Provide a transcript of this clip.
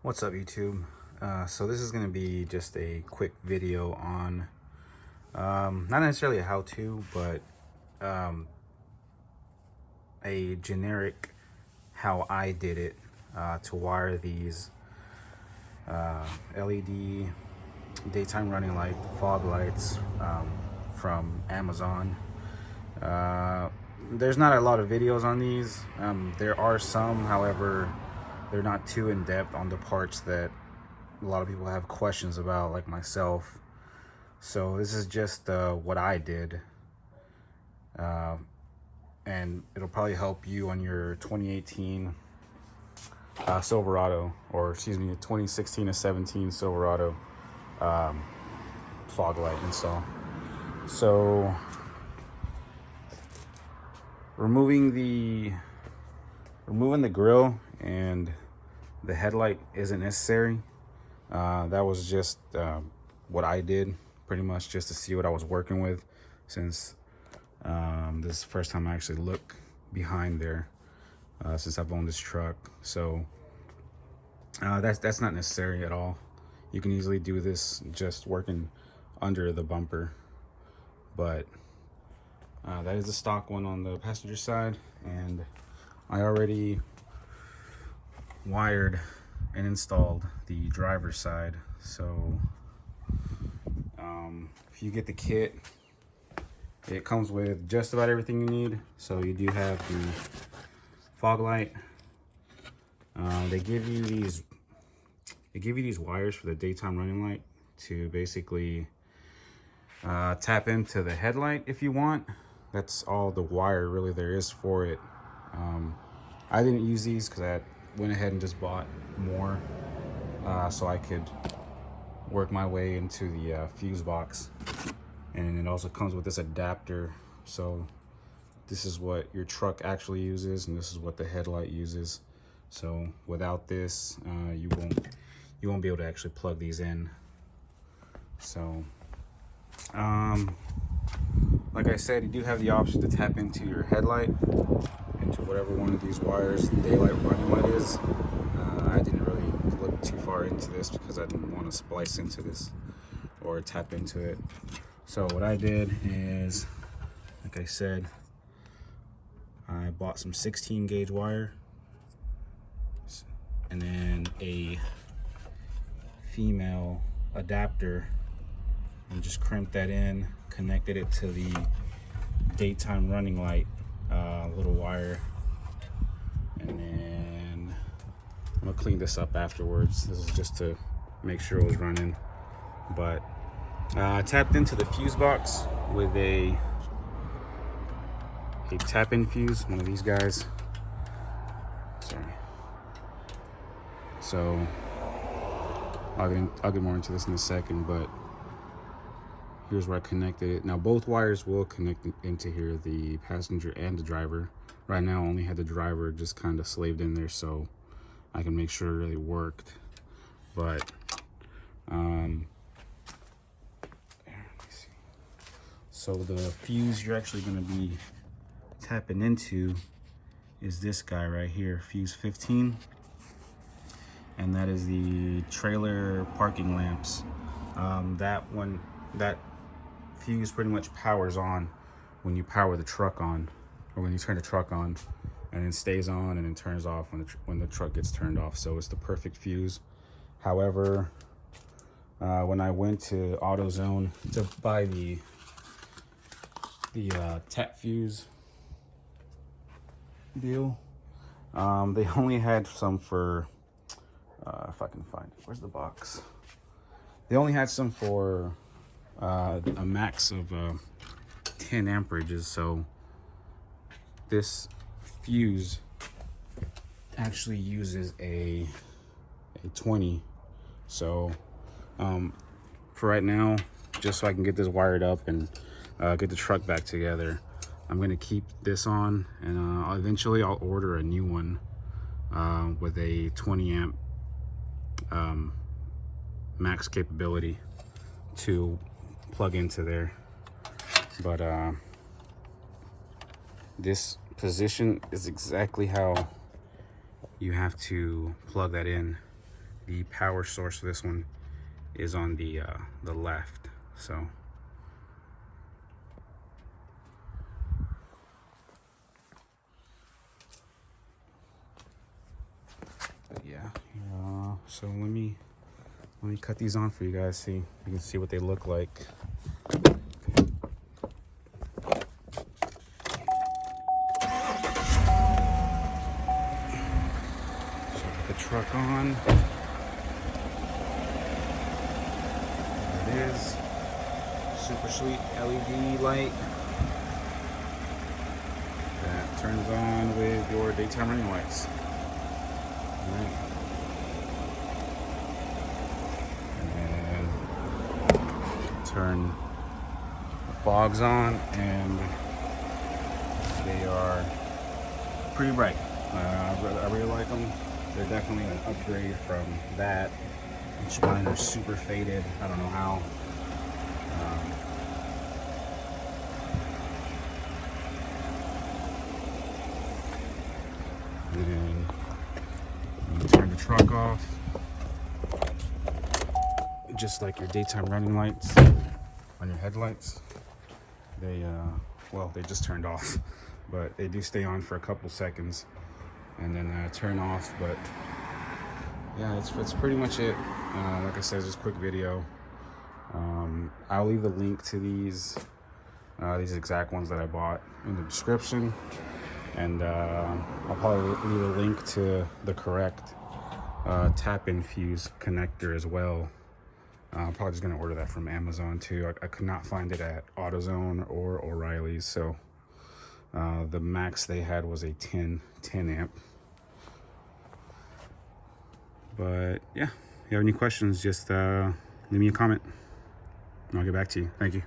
What's up, YouTube? So this is going to be just a quick video on not necessarily a how-to, but a generic how I did it to wire these LED daytime running light fog lights from Amazon. There's not a lot of videos on these. There are some, however, they're not too in-depth on the parts that a lot of people have questions about, like myself. So this is just what I did, and it'll probably help you on your 2018 Silverado, or excuse me, 2016 to 17 Silverado fog light install. So removing the grill and the headlight isn't necessary. That was just what I did, pretty much just to see what I was working with, since this is the first time I actually look behind there since I've owned this truck. So that's not necessary at all. You can easily do this just working under the bumper, but that is the stock one on the passenger side, and I already wired and installed the driver's side. So if you get the kit, it comes with just about everything you need. So you do have the fog light. They give you these wires for the daytime running light to basically tap into the headlight if you want. That's all the wire really there is for it. I didn't use these because I went ahead and just bought more so I could work my way into the fuse box. And it also comes with this adapter, so this is what your truck actually uses, and this is what the headlight uses. So without this, you won't be able to actually plug these in. So like I said, you do have the option to tap into your headlight, into whatever one of these wires the daylight running light is. I didn't really look too far into this because I didn't want to splice into this or tap into it. So what I did is, like I said, I bought some 16 gauge wire and then a female adapter, and just crimped that in, connected it to the daytime running light little wire, and then I'm gonna clean this up afterwards. This is just to make sure it was running. But I tapped into the fuse box with a tap-in fuse, one of these guys. Sorry. So I'll get more into this in a second, but here's where I connected it. Now both wires will connect into here, the passenger and the driver. Right now I only had the driver just kind of slaved in there so I can make sure it really worked. But so the fuse you're actually going to be tapping into is this guy right here, fuse 15, and that is the trailer parking lamps. That fuse pretty much powers on when you power the truck on, or when you turn the truck on, and it stays on and then turns off when the truck gets turned off. So it's the perfect fuse. However, when I went to AutoZone to buy the tap fuse deal, they only had some for if I can find it, where's the box? They only had some for a max of 10 amperages. So this fuse actually uses a 20. So for right now, just so I can get this wired up and get the truck back together, I'm going to keep this on, and eventually I'll order a new one with a 20 amp max capability to plug into there. But this position is exactly how you have to plug that in, the power source for this one is on the left. So but yeah, so let me cut these on for you guys. See, you can see what they look like. So put the truck on. There it is. Super sweet LED light that turns on with your daytime running lights. All right. Turn the fogs on, and they are pretty bright. I really like them. They're definitely an upgrade from that, which mine are super faded. I don't know how. And then you turn the truck off, just like your daytime running lights on your headlights. They well, they just turned off, but they do stay on for a couple seconds and then turn off. But yeah, it's pretty much it. Like I said, just a quick video. I'll leave the link to these exact ones that I bought in the description, and I'll probably leave a link to the correct tap-in fuse connector as well. I'm probably just gonna order that from Amazon too. I could not find it at AutoZone or O'Reilly's, so the max they had was a 10 amp. But yeah, if you have any questions, just leave me a comment and I'll get back to you. Thank you.